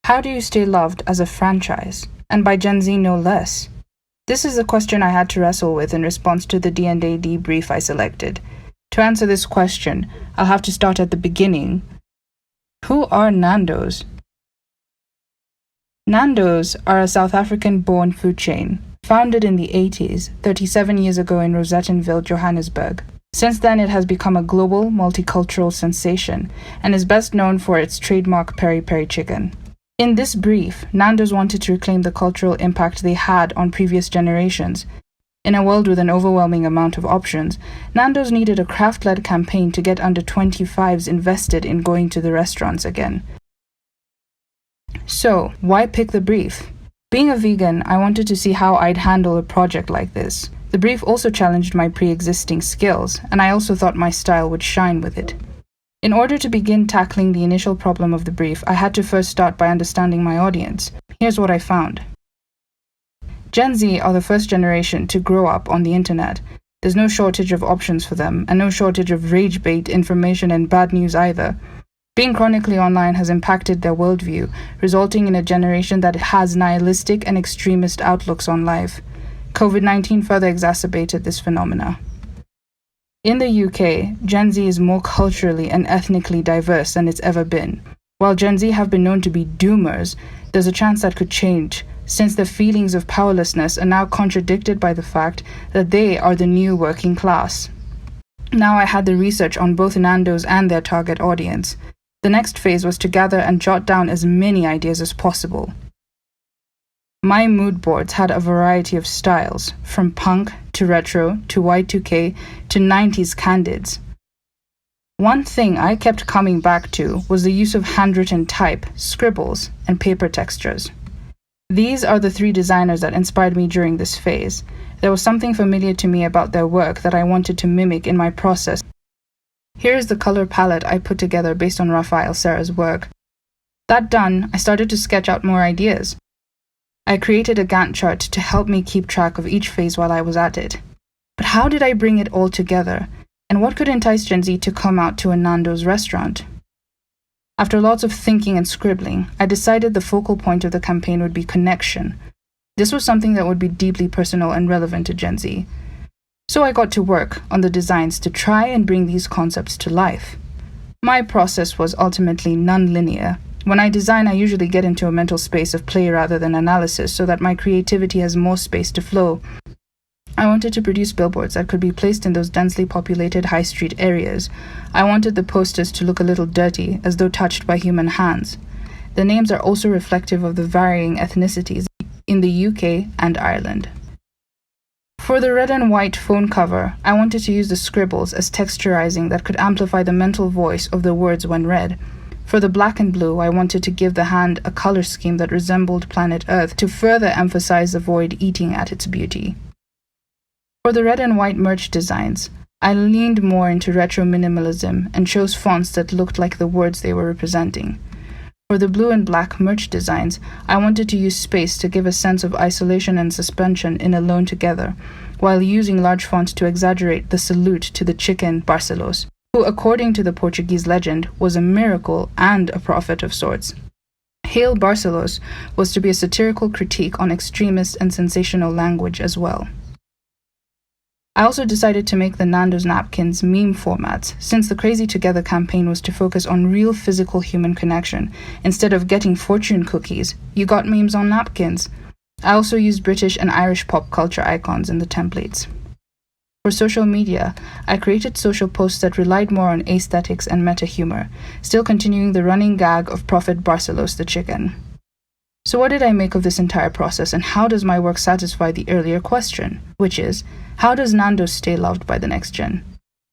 How do you stay loved as a franchise, and by Gen Z no less? This is the question I had to wrestle with in response to the D&AD brief I selected. To answer this question, I'll have to start at the beginning. Who are Nandos? Nandos are a South African-born food chain, founded in the 80s, 37 years ago in Rosettenville, Johannesburg. Since then, it has become a global, multicultural sensation and is best known for its trademark peri-peri chicken. In this brief, Nando's wanted to reclaim the cultural impact they had on previous generations. In a world with an overwhelming amount of options, Nando's needed a craft-led campaign to get under 25s invested in going to the restaurants again. So, why pick the brief? Being a vegan, I wanted to see how I'd handle a project like this. The brief also challenged my pre-existing skills, and I also thought my style would shine with it. In order to begin tackling the initial problem of the brief, I had to first start by understanding my audience. Here's what I found. Gen Z are the first generation to grow up on the internet. There's no shortage of options for them, and no shortage of rage bait, information, and bad news either. Being chronically online has impacted their worldview, resulting in a generation that has nihilistic and extremist outlooks on life. COVID-19 further exacerbated this phenomena. In the UK, Gen Z is more culturally and ethnically diverse than it's ever been. While Gen Z have been known to be doomers, there's a chance that could change, since their feelings of powerlessness are now contradicted by the fact that they are the new working class. Now I had the research on both Nando's and their target audience. The next phase was to gather and jot down as many ideas as possible. My mood boards had a variety of styles, from punk to retro to Y2K to 90s candids. One thing I kept coming back to was the use of handwritten type, scribbles, and paper textures. These are the three designers that inspired me during this phase. There was something familiar to me about their work that I wanted to mimic in my process. Here is the color palette I put together based on Raphael Serra's work. That done, I started to sketch out more ideas. I created a Gantt chart to help me keep track of each phase while I was at it. But how did I bring it all together? And what could entice Gen Z to come out to a Nando's restaurant? After lots of thinking and scribbling, I decided the focal point of the campaign would be connection. This was something that would be deeply personal and relevant to Gen Z. So I got to work on the designs to try and bring these concepts to life. My process was ultimately non-linear. When I design, I usually get into a mental space of play rather than analysis so that my creativity has more space to flow. I wanted to produce billboards that could be placed in those densely populated high street areas. I wanted the posters to look a little dirty, as though touched by human hands. The names are also reflective of the varying ethnicities in the UK and Ireland. For the red and white phone cover, I wanted to use the scribbles as texturizing that could amplify the mental voice of the words when read. For the black and blue, I wanted to give the hand a color scheme that resembled planet Earth to further emphasize the void eating at its beauty. For the red and white merch designs, I leaned more into retro minimalism and chose fonts that looked like the words they were representing. For the blue and black merch designs, I wanted to use space to give a sense of isolation and suspension in Alone Together, while using large fonts to exaggerate the salute to the chicken Barcelos, who, according to the Portuguese legend, was a miracle and a prophet of sorts. Hail Barcelos was to be a satirical critique on extremist and sensational language as well. I also decided to make the Nando's napkins meme formats, since the Crazy Together campaign was to focus on real physical human connection. Instead of getting fortune cookies, you got memes on napkins. I also used British and Irish pop culture icons in the templates. For social media, I created social posts that relied more on aesthetics and meta-humor, still continuing the running gag of Prophet Barcelos the chicken. So what did I make of this entire process, and how does my work satisfy the earlier question, which is, how does Nando's stay loved by the next gen?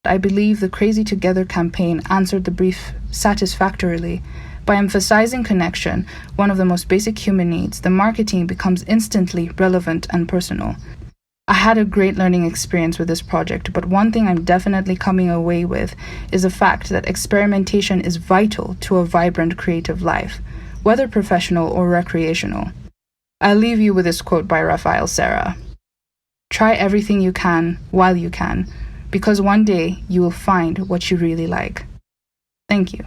I believe the Crazy Together campaign answered the brief satisfactorily. By emphasizing connection, one of the most basic human needs, the marketing becomes instantly relevant and personal. I had a great learning experience with this project, but one thing I'm definitely coming away with is the fact that experimentation is vital to a vibrant creative life, whether professional or recreational. I'll leave you with this quote by Raphael Serra. Try everything you can while you can, because one day you will find what you really like. Thank you.